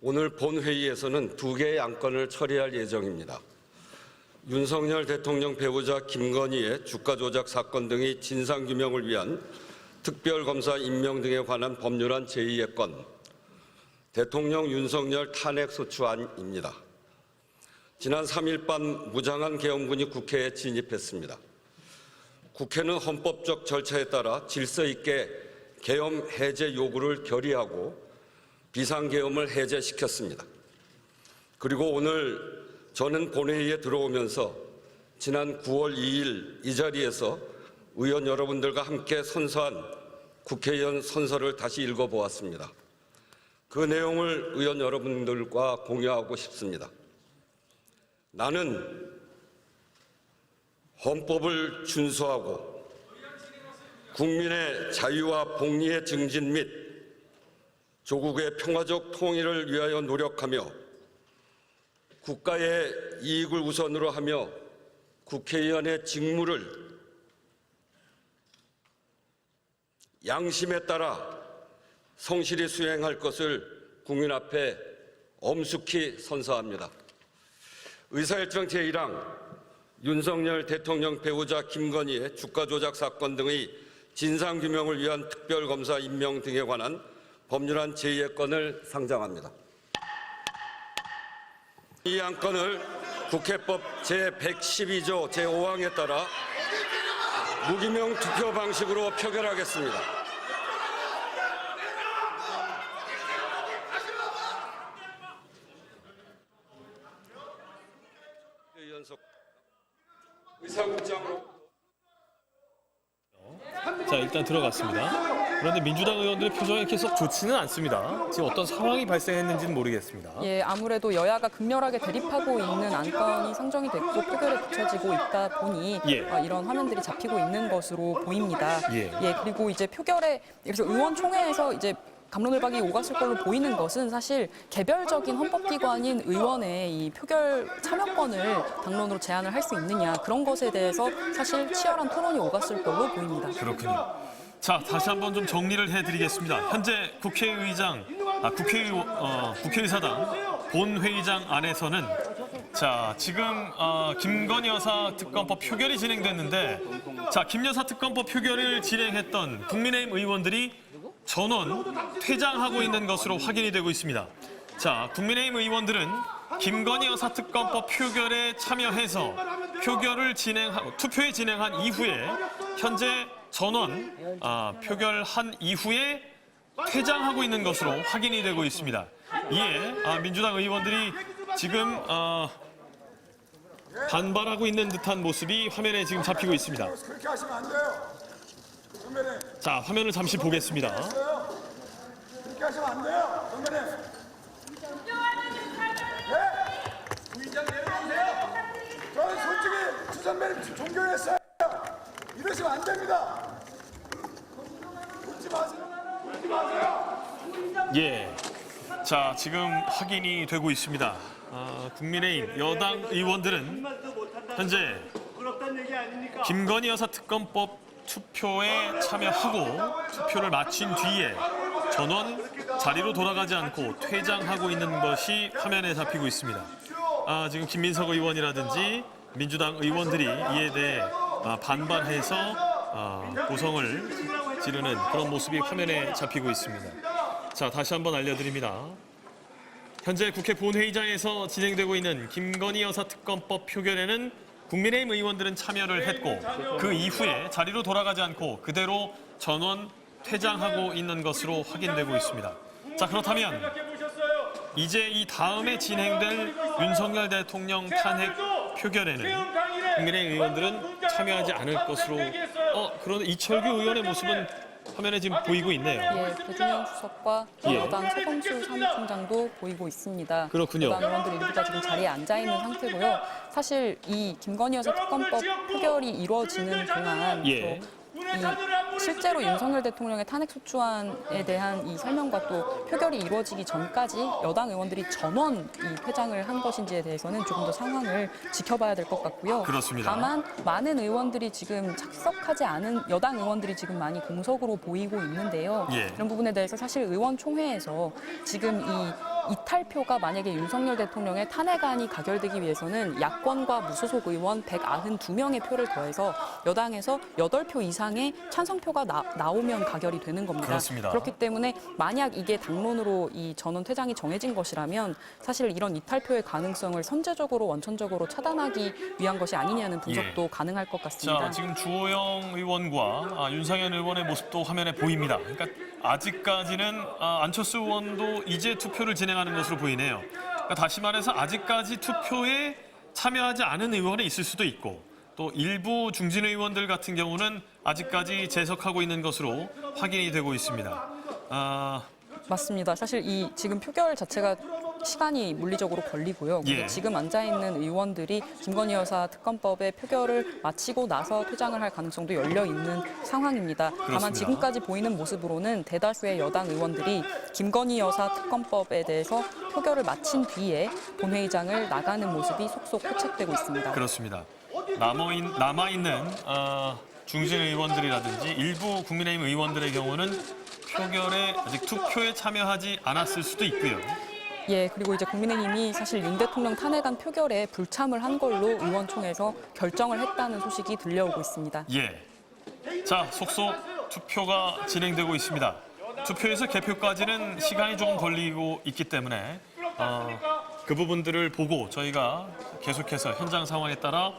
오늘 본회의에서는 2개의 안건을 처리할 예정입니다. 윤석열 대통령 배우자 김건희의 주가 조작 사건 등의 진상규명을 위한 특별검사 임명 등에 관한 법률안 제2의 건, 대통령 윤석열 탄핵소추안입니다. 지난 3일 밤 무장한 계엄군이 국회에 진입했습니다. 국회는 헌법적 절차에 따라 질서 있게 계엄 해제 요구를 결의하고 비상계엄을 해제시켰습니다. 그리고 오늘 저는 본회의에 들어오면서 지난 9월 2일 이 자리에서 의원 여러분들과 함께 선서한 국회의원 선서를 다시 읽어보았습니다. 그 내용을 의원 여러분들과 공유하고 싶습니다. 나는 헌법을 준수하고 국민의 자유와 복리의 증진 및 조국의 평화적 통일을 위하여 노력하며 국가의 이익을 우선으로 하며 국회의원의 직무를 양심에 따라 성실히 수행할 것을 국민 앞에 엄숙히 선서합니다. 의사일정 제1항 윤석열 대통령 배우자 김건희의 주가 조작 사건 등의 진상규명을 위한 특별검사 임명 등에 관한 법률안 제2의 건을 상정합니다. 이 안건을 국회법 제112조 제5항에 따라 무기명 투표 방식으로 표결하겠습니다. 의사국장으로. 자, 일단 들어갔습니다. 그런데 민주당 의원들의 표정이 이렇게 썩 좋지는 않습니다. 지금 어떤 상황이 발생했는지는 모르겠습니다. 예, 아무래도 여야가 극렬하게 대립하고 있는 안건이 상정이 됐고 표결에 붙여지고 있다 보니 이런 화면들이 잡히고 있는 것으로 보입니다. 그리고 이제 표결에 그래서 의원총회에서 이제 갑론을박이 오갔을 걸로 보이는 것은 사실 개별적인 헌법기관인 의원의 이 표결 참여권을 당론으로 제한을 할 수 있느냐, 그런 것에 대해서 사실 치열한 토론이 오갔을 걸로 보입니다. 그렇군요. 자, 다시 한번 좀 정리를 해드리겠습니다. 현재 국회의사당 본회의장 안에서는 자, 지금 김건희 여사 특검법 표결이 진행됐는데, 자, 김 여사 특검법 표결을 진행했던 국민의힘 의원들이 전원 퇴장하고 있는 것으로 확인이 되고 있습니다. 자, 국민의힘 의원들은 김건희 여사 특검법 표결에 참여해서 투표에 진행한 이후에 현재 전원 표결한 이후에 퇴장하고 있는 것으로 확인이 되고 있습니다. 이에 민주당 의원들이 지금 반발하고 있는 듯한 모습이 화면에 지금 잡히고 있습니다. 그렇게 하시면 안 돼요. 선배님. 자, 화면을 잠시 보겠습니다. 그렇게 하시면 안 돼요. 선배님. 네? 부의장 내려오세요. 저는 솔직히 주 선배님 존경했어요. 이러시면 안 됩니다. 웃지 마세요. 웃지 마세요. 예. 자, 지금 확인이 되고 있습니다. 국민의힘 여당 의원들은 현재 김건희 여사 특검법 투표에 참여하고 투표를 마친 뒤에 전원 자리로 돌아가지 않고 퇴장하고 있는 것이 화면에 잡히고 있습니다. 지금 김민석 의원이라든지 민주당 의원들이 이에 대해 반발해서 고성을 지르는 그런 모습이 화면에 잡히고 있습니다. 자, 다시 한번 알려드립니다. 현재 국회 본회의장에서 진행되고 있는 김건희 여사 특검법 표결에는 국민의힘 의원들은 참여를 했고 그 이후에 자리로 돌아가지 않고 그대로 전원 퇴장하고 있는 것으로 확인되고 있습니다. 자, 그렇다면 이제 이 다음에 진행될 윤석열 대통령 탄핵 표결에는 국민의힘 의원들은 참여하지 않을 것으로 그런데 이철규 의원의 모습은 화면에 지금 보이고 있네요. 예, 배준영 주석과 여당 최범수 사무총장도 보이고 있습니다. 그렇군요. 여당 의원들 일부가 지금 자리에 앉아 있는 상태고요. 사실 이 김건희 여사 특검법 표결이 이루어지는 동안 이 실제로 윤석열 대통령의 탄핵소추안에 대한 이 설명과 또 표결이 이루어지기 전까지 여당 의원들이 전원 이 퇴장을 한 것인지에 대해서는 조금 더 상황을 지켜봐야 될 것 같고요. 그렇습니다. 다만 많은 의원들이 지금 착석하지 않은 여당 의원들이 지금 많이 공석으로 보이고 있는데요. 이런 부분에 대해서 사실 의원총회에서 지금 이탈표가 만약에 윤석열 대통령의 탄핵안이 가결되기 위해서는 야권과 무소속 의원 192명의 표를 더해서 여당에서 8표 이상의 찬성표가 나오면 가결이 되는 겁니다. 그렇습니다. 그렇기 때문에 만약 이게 당론으로 이 전원 퇴장이 정해진 것이라면 사실 이런 이탈표의 가능성을 선제적으로 원천적으로 차단하기 위한 것이 아니냐는 분석도 가능할 것 같습니다. 자, 지금 주호영 의원과 윤상현 의원의 모습도 화면에 보입니다. 그러니까 아직까지는 안철수 의원도 이제 투표를 진행하는 것으로 보이네요. 그러니까 다시 말해서 아직까지 투표에 참여하지 않은 의원이 있을 수도 있고 또 일부 중진 의원들 같은 경우는 아직까지 재석하고 있는 것으로 확인이 되고 있습니다. 맞습니다. 사실 이 지금 표결 자체가 시간이 물리적으로 걸리고요. 예. 지금 앉아있는 의원들이 김건희 여사 특검법의 표결을 마치고 나서 퇴장을 할 가능성도 열려 있는 상황입니다. 그렇습니다. 다만 지금까지 보이는 모습으로는 대다수의 여당 의원들이 김건희 여사 특검법에 대해서 표결을 마친 뒤에 본회의장을 나가는 모습이 속속 포착되고 있습니다. 그렇습니다. 남아있는 중진 의원들이라든지 일부 국민의힘 의원들의 경우는 표결에 아직 투표에 참여하지 않았을 수도 있고요. 예, 그리고 이제 국민의힘이 사실 윤 대통령 탄핵안 표결에 불참을 한 걸로 의원총회에서 결정을 했다는 소식이 들려오고 있습니다. 예. 자, 속속 투표가 진행되고 있습니다. 투표에서 개표까지는 시간이 조금 걸리고 있기 때문에 그 부분들을 보고 저희가 계속해서 현장 상황에 따라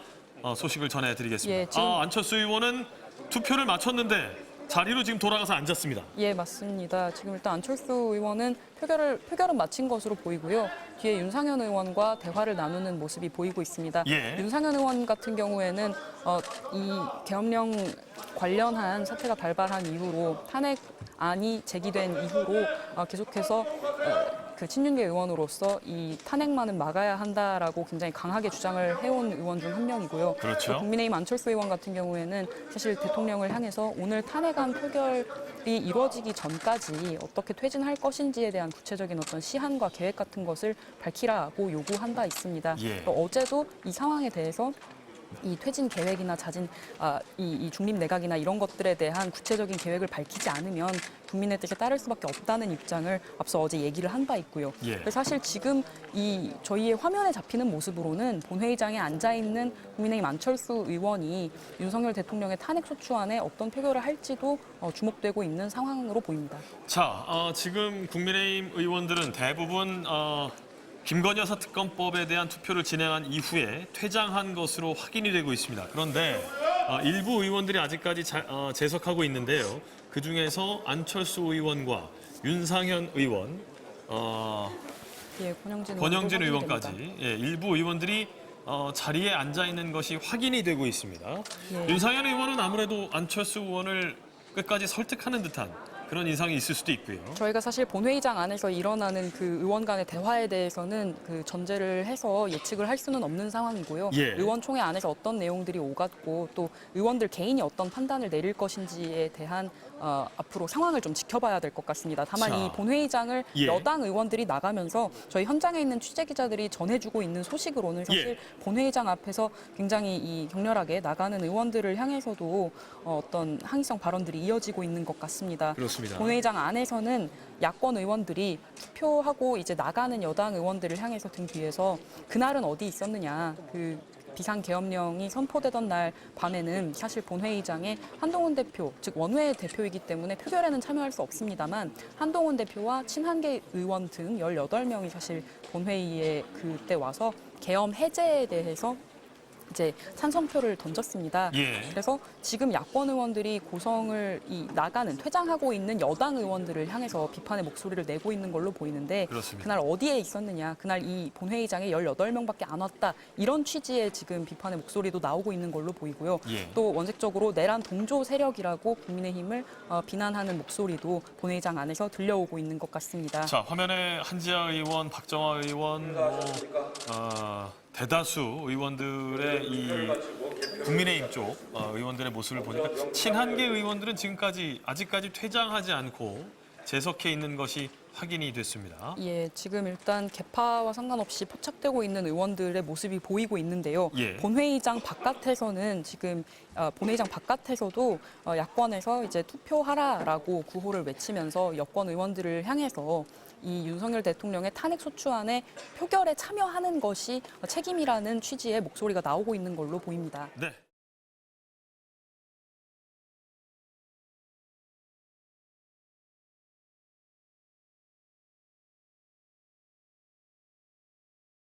소식을 전해드리겠습니다. 예, 지금... 안철수 의원은 투표를 마쳤는데 자리로 지금 돌아가서 앉았습니다. 예, 맞습니다. 지금 일단 안철수 의원은 표결은 마친 것으로 보이고요. 뒤에 윤상현 의원과 대화를 나누는 모습이 보이고 있습니다. 예. 윤상현 의원 같은 경우에는 이 계엄령 관련한 사태가 발발한 이후로 탄핵안이 제기된 이후로 계속해서 그 친윤계 의원으로서 이 탄핵만은 막아야 한다라고 굉장히 강하게 주장을 해온 의원 중 한 명이고요. 그렇죠. 국민의힘 안철수 의원 같은 경우에는 사실 대통령을 향해서 오늘 탄핵안 표결이 이루어지기 전까지 어떻게 퇴진할 것인지에 대한 구체적인 어떤 시한과 계획 같은 것을 밝히라고 요구한 바 있습니다. 예. 어제도 이 상황에 대해서 이 퇴진 계획이나 이 중립 내각이나 이런 것들에 대한 구체적인 계획을 밝히지 않으면 국민의 뜻에 따를 수밖에 없다는 입장을 앞서 어제 얘기를 한 바 있고요. 예. 그래서 사실 지금 저희의 화면에 잡히는 모습으로는 본회의장에 앉아 있는 국민의힘 안철수 의원이 윤석열 대통령의 탄핵 소추안에 어떤 표결을 할지도 주목되고 있는 상황으로 보입니다. 자, 지금 국민의힘 의원들은 대부분 김건희 여사 특검법에 대한 투표를 진행한 이후에 퇴장한 것으로 확인이 되고 있습니다. 그런데 일부 의원들이 아직까지 재석하고 있는데요. 그중에서 안철수 의원과 윤상현 의원, 예, 권영진 의원까지 일부 의원들이 자리에 앉아 있는 것이 확인이 되고 있습니다. 예. 윤상현 의원은 아무래도 안철수 의원을 끝까지 설득하는 듯한 그런 인상이 있을 수도 있고요. 저희가 사실 본회의장 안에서 일어나는 그 의원 간의 대화에 대해서는 그 전제를 해서 예측을 할 수는 없는 상황이고요. 예. 의원총회 안에서 어떤 내용들이 오갔고 또 의원들 개인이 어떤 판단을 내릴 것인지에 대한 앞으로 상황을 좀 지켜봐야 될 것 같습니다. 다만 자. 이 본회의장을 예. 여당 의원들이 나가면서 저희 현장에 있는 취재기자들이 전해주고 있는 소식으로는 사실 본회의장 앞에서 굉장히 이 격렬하게 나가는 의원들을 향해서도 어떤 항의성 발언들이 이어지고 있는 것 같습니다. 그렇습니다. 본회의장 안에서는 야권 의원들이 투표하고 이제 나가는 여당 의원들을 향해서 등 뒤에서 그날은 어디 있었느냐, 그 비상계엄령이 선포되던 날 밤에는 사실 본회의장에 한동훈 대표, 즉 원외 대표이기 때문에 표결에는 참여할 수 없습니다만 한동훈 대표와 친한계 의원 등 18명이 사실 본회의에 그때 와서 계엄 해제에 대해서 이제 찬성표를 던졌습니다. 예. 그래서 지금 야권 의원들이 나가는 퇴장하고 있는 여당 의원들을 향해서 비판의 목소리를 내고 있는 걸로 보이는데 그렇습니다. 그날 어디에 있었느냐, 그날 이 본회의장에 18명밖에 안 왔다, 이런 취지의 지금 비판의 목소리도 나오고 있는 걸로 보이고요. 예. 또 원색적으로 내란 동조 세력이라고 국민의힘을 비난하는 목소리도 본회의장 안에서 들려오고 있는 것 같습니다. 자, 화면에 한지아 의원, 박정화 의원, 대다수 의원들의 이 국민의힘 쪽 의원들의 모습을 보니까 친한계 의원들은 아직까지 퇴장하지 않고 재석해 있는 것이 확인이 됐습니다. 예, 지금 일단 개파와 상관없이 포착되고 있는 의원들의 모습이 보이고 있는데요. 예. 본회의장 바깥에서는 지금 본회의장 바깥에서도 야권에서 이제 투표하라라고 구호를 외치면서 여권 의원들을 향해서 이 윤석열 대통령의 탄핵 소추안의 표결에 참여하는 것이 책임이라는 취지의 목소리가 나오고 있는 걸로 보입니다. 네.